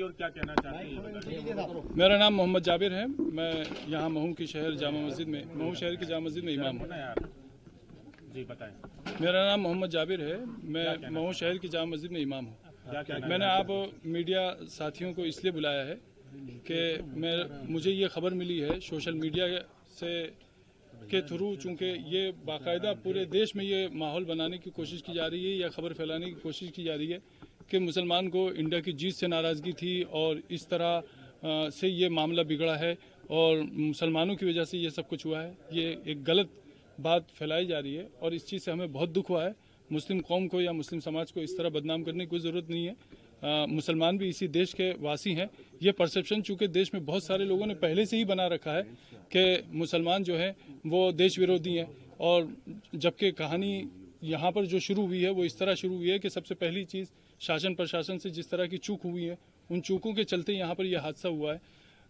और क्या कहना चाहते हैं? मेरा नाम मोहम्मद जाबिर है। मैं यहाँ महू की शहर जामा मस्जिद में, महू शहर की जामा मस्जिद में इमाम हूँ। जी बताएं। मेरा नाम मोहम्मद जाबिर है। मैं महू शहर की जामा मस्जिद में इमाम हूँ। मैंने आप मीडिया साथियों को इसलिए बुलाया है कि मुझे ये खबर मिली है सोशल मीडिया से के थ्रू, चूँकि ये बाकायदा पूरे देश में ये माहौल बनाने की कोशिश की जा रही है या खबर फैलाने की कोशिश की जा रही है कि मुसलमान को इंडिया की जीत से नाराज़गी थी और इस तरह से ये मामला बिगड़ा है और मुसलमानों की वजह से ये सब कुछ हुआ है। ये एक गलत बात फैलाई जा रही है और इस चीज़ से हमें बहुत दुख हुआ है। मुस्लिम कौम को या मुस्लिम समाज को इस तरह बदनाम करने की कोई ज़रूरत नहीं है। मुसलमान भी इसी देश के वासी हैं। ये परसेप्शन चूँकि देश में बहुत सारे लोगों ने पहले से ही बना रखा है कि मुसलमान जो है वो देश विरोधी हैं, और जबकि कहानी यहाँ पर जो शुरू हुई है वो इस तरह शुरू हुई है कि सबसे पहली चीज़ शासन प्रशासन से जिस तरह की चूक हुई है, उन चूकों के चलते यहाँ पर यह हादसा हुआ है।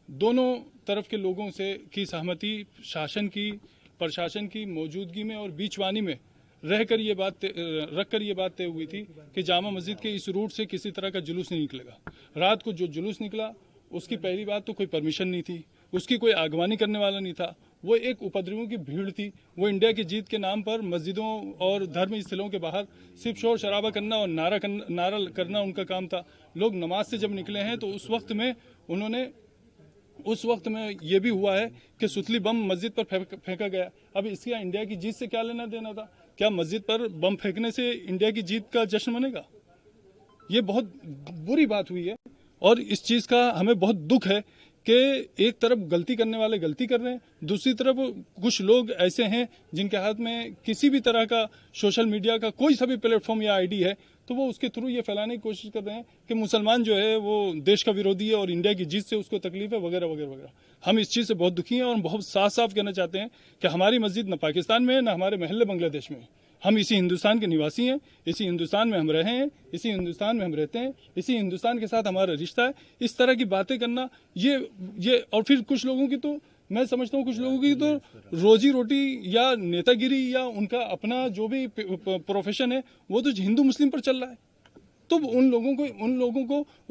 दोनों तरफ के लोगों से की सहमति, शासन की, प्रशासन की मौजूदगी में और बीचवानी में रहकर ये बात रखकर ये बात तय हुई थी कि जामा मस्जिद के इस रूट से किसी तरह का जुलूस नहीं निकलेगा। रात को जो जुलूस निकला उसकी पहली बात तो कोई परमिशन नहीं थी, उसकी कोई आगवानी करने वाला नहीं था। वो एक उपद्रवियों की भीड़ थी। वो इंडिया की जीत के नाम पर मस्जिदों और धर्म स्थलों के बाहर सिर्फ शोर शराबा करना और नारा करना उनका काम था। लोग नमाज से जब निकले हैं तो उस वक्त में ये भी हुआ है कि सुतली बम मस्जिद पर फेंका गया। अब इसका इंडिया की जीत से क्या लेना देना था? क्या मस्जिद पर बम फेंकने से इंडिया की जीत का जश्न मनेगा? ये बहुत बुरी बात हुई है और इस चीज़ का हमें बहुत दुख है कि एक तरफ गलती करने वाले गलती कर रहे हैं, दूसरी तरफ कुछ लोग ऐसे हैं जिनके हाथ में किसी भी तरह का सोशल मीडिया का कोई सा भी प्लेटफॉर्म या आईडी है तो वो उसके थ्रू ये फैलाने की कोशिश कर रहे हैं कि मुसलमान जो है वो देश का विरोधी है और इंडिया की जीत से उसको तकलीफ है वगैरह वगैरह वगैरह। हम इस चीज़ से बहुत दुखी हैं और बहुत साफ साफ कहना चाहते हैं कि हमारी मस्जिद न पाकिस्तान में है न हमारे महल्ले बांग्लादेश में है। हम इसी हिंदुस्तान के निवासी हैं, इसी हिंदुस्तान में हम रहे हैं, इसी हिंदुस्तान में हम रहते हैं, इसी हिंदुस्तान के साथ हमारा रिश्ता है। इस तरह की बातें करना ये और फिर कुछ लोगों की तो मैं समझता हूँ कुछ लोगों की तो रोजी रोटी या नेतागिरी या उनका अपना जो भी प्रोफेशन है वो तो हिंदू मुस्लिम पर चल रहा है। तो उन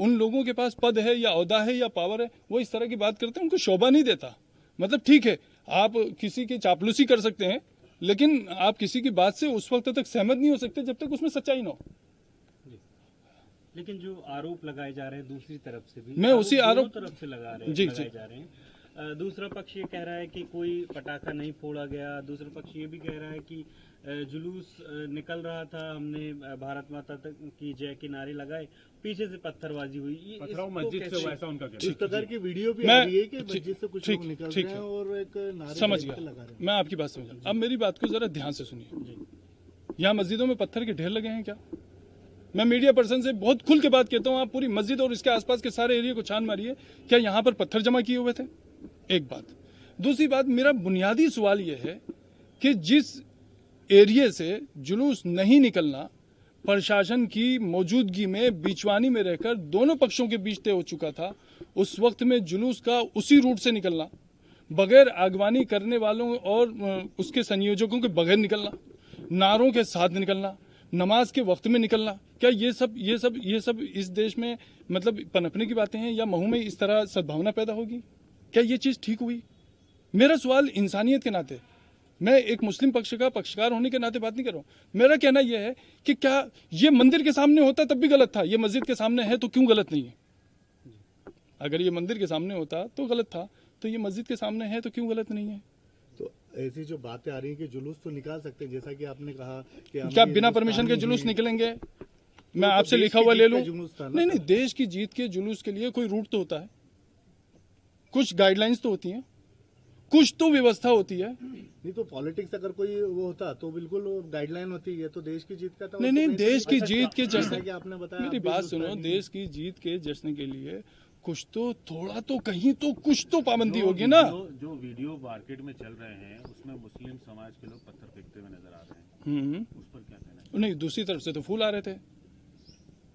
लोगों के पास पद है या ओहदा है या पावर है, वो इस तरह की बात करते हैं, उनको शोभा नहीं देता। मतलब ठीक है, आप किसी की चापलूसी कर सकते हैं लेकिन आप किसी की बात से उस वक्त तक सहमत नहीं हो सकते जब तक उसमें सच्चाई ना हो। लेकिन जो आरोप लगाए जा रहे हैं दूसरी तरफ से भी, मैं उसी आरोप तरफ से लगाए जा रहे हैं। दूसरा पक्ष ये कह रहा है कि कोई पटाखा नहीं फोड़ा गया, दूसरा पक्ष ये भी कह रहा है कि जुलूस निकल रहा था, हमने भारत माता तक की जय के नारे लगाए, पीछे से पत्थरबाजी हुई। पथराव मस्जिद से हुआ, ऐसा उनका कहना है। इस प्रकार की वीडियो भी आ रही है कि मस्जिद से कुछ लोग निकल रहे हैं और एक नारे समझ गया, मैं आपकी बात समझ गया। अब मेरी बात को जरा ध्यान से सुनिए। यहाँ मस्जिदों में पत्थर के ढेर लगे हैं क्या? मैं मीडिया पर्सन से बहुत खुल के बात कहता हूँ, आप पूरी मस्जिद और इसके आसपास के सारे एरिया को छान मारिए, क्या यहाँ पर पत्थर जमा किए हुए थे? एक बात। दूसरी बात, मेरा बुनियादी सवाल यह है कि जिस एरिया से जुलूस नहीं निकलना प्रशासन की मौजूदगी में बीचवानी में रहकर दोनों पक्षों के बीच तय हो चुका था, उस वक्त में जुलूस का उसी रूट से निकलना, बगैर आगवानी करने वालों और उसके संयोजकों के बगैर निकलना, नारों के साथ निकलना, नमाज के वक्त में निकलना, क्या ये सब इस देश में मतलब पनपने की बातें हैं? या महू में इस तरह सद्भावना पैदा होगी? क्या ये चीज़ ठीक हुई? मेरा सवाल इंसानियत के नाते, मैं एक मुस्लिम पक्ष का पक्षकार होने के नाते बात नहीं कर रहा हूँ। मेरा कहना यह है कि क्या ये मंदिर के सामने होता तब भी गलत था? ये मस्जिद के सामने है तो क्यों गलत नहीं है? अगर ये मंदिर के सामने होता तो गलत था, तो ये मस्जिद के सामने है तो क्यों गलत नहीं है? तो ऐसी जो बातें आ रही है कि जुलूस तो निकाल सकते हैं, जैसा कि आपने कहा कि क्या बिना परमिशन के जुलूस निकलेंगे? मैं आपसे लिखा हुआ ले लूं? नहीं, देश की जीत के जुलूस के लिए कोई रूट तो होता है, कुछ गाइडलाइंस तो होती हैं, कुछ तो व्यवस्था होती है। नहीं तो पॉलिटिक्स अगर कोई वो होता तो बिल्कुल गाइडलाइन होती है, तो देश की जीत का था। नहीं, देश की जीत के जश्न की आपने बताया, मेरी बात सुनो, देश की जीत के जश्न के लिए कुछ तो थोड़ा तो कहीं तो कुछ तो पाबंदी होगी ना। जो वीडियो मार्केट में चल रहे हैं उसमें मुस्लिम समाज के लोग पत्थर फेंकते हुए नजर आ रहे हैं, उस पर क्या कहना है? नहीं, दूसरी तरफ से तो फूल आ रहे थे,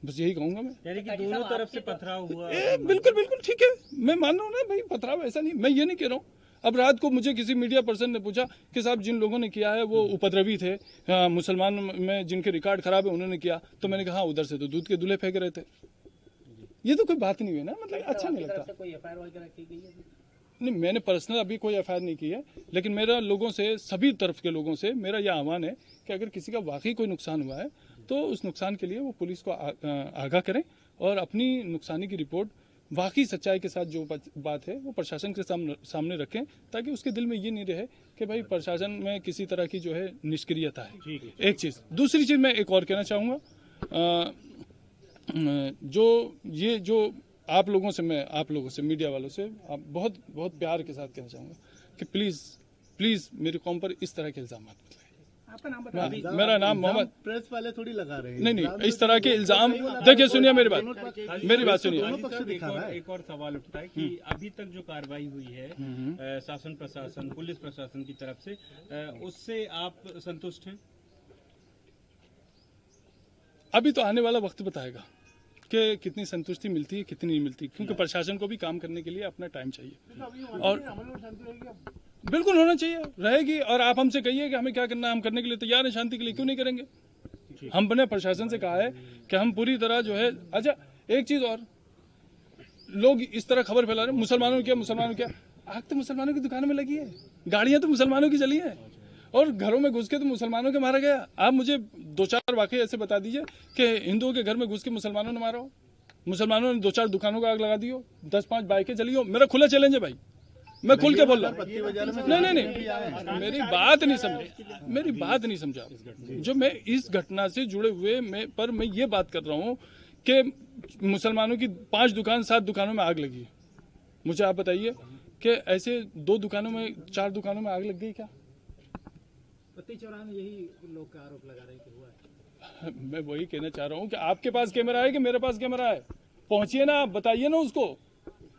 बस यही कहूंगा मैं। यानी कि दोनों तरफ से पथराव हुआ। बिल्कुल ठीक है, मैं मान रहा हूँ ना भाई, पथराव ऐसा नहीं, मैं ये नहीं कह रहा हूँ। अब रात को मुझे किसी मीडिया पर्सन ने पूछा कि साहब जिन लोगों ने किया है वो उपद्रवी थे, मुसलमान में जिनके रिकॉर्ड खराब है उन्होंने किया, तो मैंने कहा उधर से तो दूध के दूल्हे फेंक रहे थे। ये तो कोई बात नहीं हुई ना, मतलब अच्छा नहीं लगता। कोई एफआईआर वगैरह की गई है? नहीं, मैंने पर्सनल अभी कोई एफआईआर नहीं की है, लेकिन मेरा लोगों से, सभी तरफ के लोगों से मेरा यह आह्वान है कि अगर किसी का वाकई कोई नुकसान हुआ है तो उस नुकसान के लिए वो पुलिस को आगाह करें और अपनी नुकसानी की रिपोर्ट वाकई सच्चाई के साथ जो बात है वो प्रशासन के सामने रखें, ताकि उसके दिल में ये नहीं रहे कि भाई प्रशासन में किसी तरह की जो है निष्क्रियता है। एक चीज़। दूसरी चीज़ मैं एक और कहना चाहूँगा, जो आप लोगों से मीडिया वालों से आप बहुत बहुत प्यार के साथ कहना चाहूँगा कि प्लीज़ मेरी कौम पर इस तरह के इल्ज़ाम मत लगाएं। आपका नाम बताइए। मेरा नाम मोहम्मद। प्रेस वाले थोड़ी लगा रहे हैं। नहीं, इस तरह के इल्जाम, देखिए सुनिए मेरी बात सुनिए। एक और सवाल उठता है कि अभी तक जो कार्रवाई हुई है शासन प्रशासन पुलिस प्रशासन की तरफ से, उससे आप संतुष्ट हैं? अभी तो आने वाला वक्त बताएगा कि कितनी संतुष्टि मिलती है कितनी नहीं मिलती, क्योंकि प्रशासन को भी काम करने के लिए अपना टाइम चाहिए और बिल्कुल होना चाहिए, रहेगी। और आप हमसे कहिए कि हमें क्या करना है, हम करने के लिए तैयार हैं, शांति के लिए क्यों नहीं करेंगे। हमने प्रशासन से कहा है कि हम पूरी तरह जो है। अच्छा एक चीज और, लोग इस तरह खबर फैला रहे हैं मुसलमानों ने क्या, आग तो मुसलमानों की दुकानों में लगी है, गाड़ियां तो मुसलमानों की चली है, और घरों में घुस के तो मुसलमानों के मारा गया। आप मुझे 2-4 वाकई ऐसे बता दीजिए कि हिंदुओं के घर में घुस के मुसलमानों ने मारा हो, मुसलमानों ने 2-4 दुकानों को आग लगा दी हो, 10-5 बाइकें चली हो। मेरा खुला चैलेंज है भाई, मैं खुल के बोल रहा हूँ। नहीं, मेरी बात नहीं समझा। जो मैं इस घटना से जुड़े हुए मैं ये बात कर रहा हूँ कि मुसलमानों की 5 दुकान 7 दुकानों में आग लगी है। मुझे आप बताइए कि ऐसे 2 दुकानों में 4 दुकानों में आग लग गई क्या? पत्ती चौराहे में यही लोग का आरोप लगा रहे हैं कि हुआ है। मैं वही कहना चाह रहा हूँ कि आपके पास कैमरा है कि मेरे पास कैमरा है, पहुंचिए ना, आप बताइए ना उसको।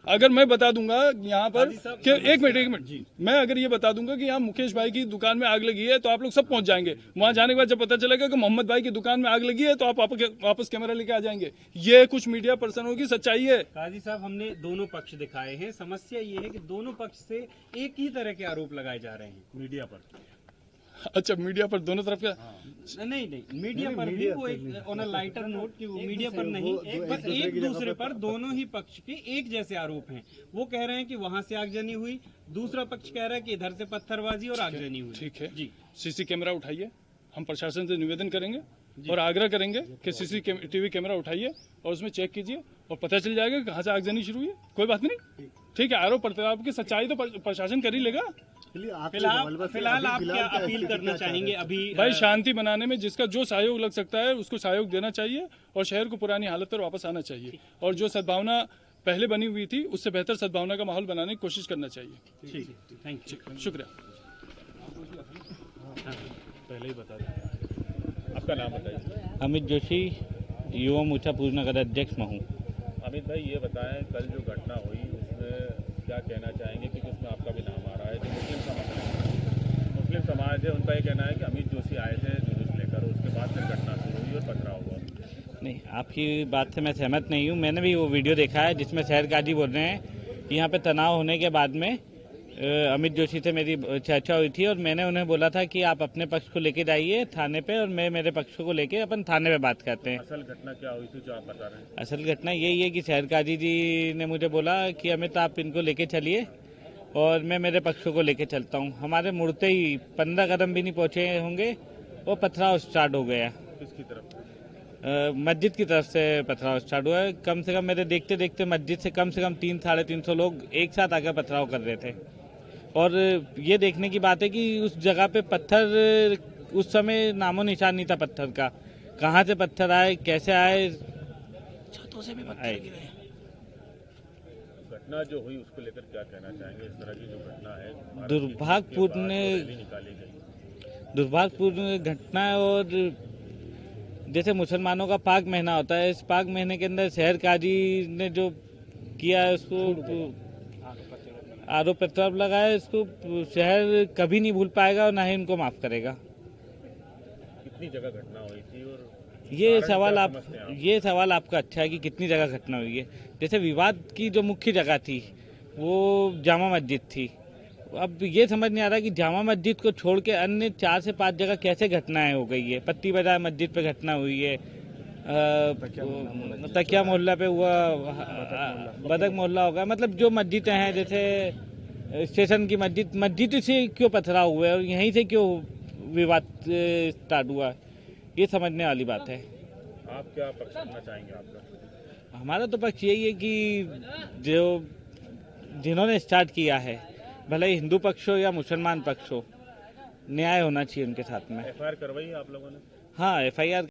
अगर मैं बता दूंगा यहाँ पर कि एक मिनट मैं अगर ये बता दूंगा कि यहाँ मुकेश भाई की दुकान में आग लगी है तो आप लोग सब पहुंच जाएंगे। वहां जाने के बाद जब पता चलेगा कि मोहम्मद भाई की दुकान में आग लगी है तो आप वापस कैमरा लेके आ जाएंगे। ये कुछ मीडिया पर्सनों की सच्चाई है। काजी साहब, हमने दोनों पक्ष दिखाए हैं, समस्या ये है कि दोनों पक्ष से एक ही तरह के आरोप लगाए जा रहे हैं मीडिया पर। अच्छा, मीडिया पर दोनों तरफ का नहीं, मीडिया पर भी वो एक ऑन अ लाइटर नोट कि वो मीडिया पर नहीं, बस एक दूसरे पर दोनों ही पक्ष के एक जैसे आरोप हैं। वो कह रहे हैं कि वहां से आगजनी हुई, दूसरा पक्ष कह रहा है कि इधर से पत्थरबाजी और आगजनी हुई। ठीक है जी, सीसी कैमरा उठाइए, हम प्रशासन से निवेदन करेंगे और आग्रह करेंगे कि सीसीटीवी कैमरा उठाइए और उसमें चेक कीजिए और पता चल जाएगा कहाँ से आगजनी शुरू हुई है। कोई बात नहीं, ठीक है। आरोप प्रत्यारोप की सच्चाई तो प्रशासन कर ही लेगा। फिलहाल आप क्या अपील करना चाहेंगे अभी? भाई, शांति बनाने में जिसका जो सहयोग लग सकता है उसको सहयोग देना चाहिए और शहर को पुरानी हालत पर वापस आना चाहिए और जो सद्भावना पहले बनी हुई थी उससे बेहतर सद्भावना का माहौल बनाने की कोशिश करना चाहिए। ठीक है, थैंक यू, शुक्रिया। पहले ही बता दें, आपका नाम बताइए। अमित जोशी, युवा मोर्चा पूर्व नगर अध्यक्ष महू। अमित भाई, ये बताएं कल जो घटना हुई उसमें क्या कहना चाहेंगे, क्योंकि उसमें आपका भी नाम आ रहा है। जो मुस्लिम समाज है उनका ये कहना है कि अमित जोशी आए थे जुलूस लेकर, उसके बाद फिर घटना शुरू हुई और पथराव हुआ। नहीं, आपकी बात से मैं सहमत नहीं हूँ। मैंने भी वो वीडियो देखा है जिसमें शहर काजी बोल रहे हैं कि यहाँ पे तनाव होने के बाद में अमित जोशी से मेरी चर्चा हुई थी और मैंने उन्हें बोला था कि आप अपने पक्ष को लेके जाइए थाने पे और मैं मेरे पक्ष को लेके अपन थाने पे बात करते हैं। असल घटना क्या हुई थी जो आप बता रहे हैं? असल घटना यही है कि शहर काजी जी ने मुझे बोला कि अमित आप इनको लेके चलिए और मैं मेरे पक्षों को लेके चलता हूँ। हमारे मुड़ते ही 15 कदम भी नहीं पहुँचे होंगे वो पथराव स्टार्ट हो गया। किसकी तरफ? मस्जिद की तरफ से पथराव स्टार्ट हुआ है। कम से कम मेरे देखते देखते मस्जिद से कम 300-350 लोग एक साथ आकर पथराव कर रहे थे। और ये देखने की बात है कि उस जगह पे पत्थर उस समय नामो निशान नहीं था पत्थर का। कहाँ से पत्थर आए, कैसे आए, छतों से भी पत्थर गिरे। घटना जो हुई उसको लेकर क्या कहना चाहेंगे? इस तरह की जो घटना है दुर्भाग्यपूर्ण घटना है और जैसे मुसलमानों का पाक महीना होता है, इस पाक महीने के अंदर शहर काजी ने जो किया है उसको आरोप प्रत्यारोप लगाया, इसको शहर कभी नहीं भूल पाएगा और ना ही इनको माफ करेगा। कितनी जगह घटना हुई थी और ये सवाल आपका अच्छा है कि कितनी जगह घटना हुई है। जैसे विवाद की जो मुख्य जगह थी वो जामा मस्जिद थी। अब ये समझ नहीं आ रहा कि जामा मस्जिद को छोड़ के अन्य 4 से 5 जगह कैसे घटनाएं हो गई है। पत्ती बाजार मस्जिद पे घटना हुई है, तकिया मोहल्ला पे हुआ, बदक मोहल्ला होगा, मतलब जो मस्जिदें हैं जैसे स्टेशन की मस्जिद से क्यों पथराव हुआ है और यहीं से क्यों विवाद स्टार्ट हुआ, ये समझने वाली बात है। आप क्या पक्ष करना चाहेंगे? आपका हमारा तो पक्ष यही है कि जिन्होंने स्टार्ट किया है, भले ही हिंदू पक्ष हो या मुसलमान पक्ष हो, न्याय होना चाहिए उनके साथ में। FIR करवाई आप लोगों ने? हाँ, FIR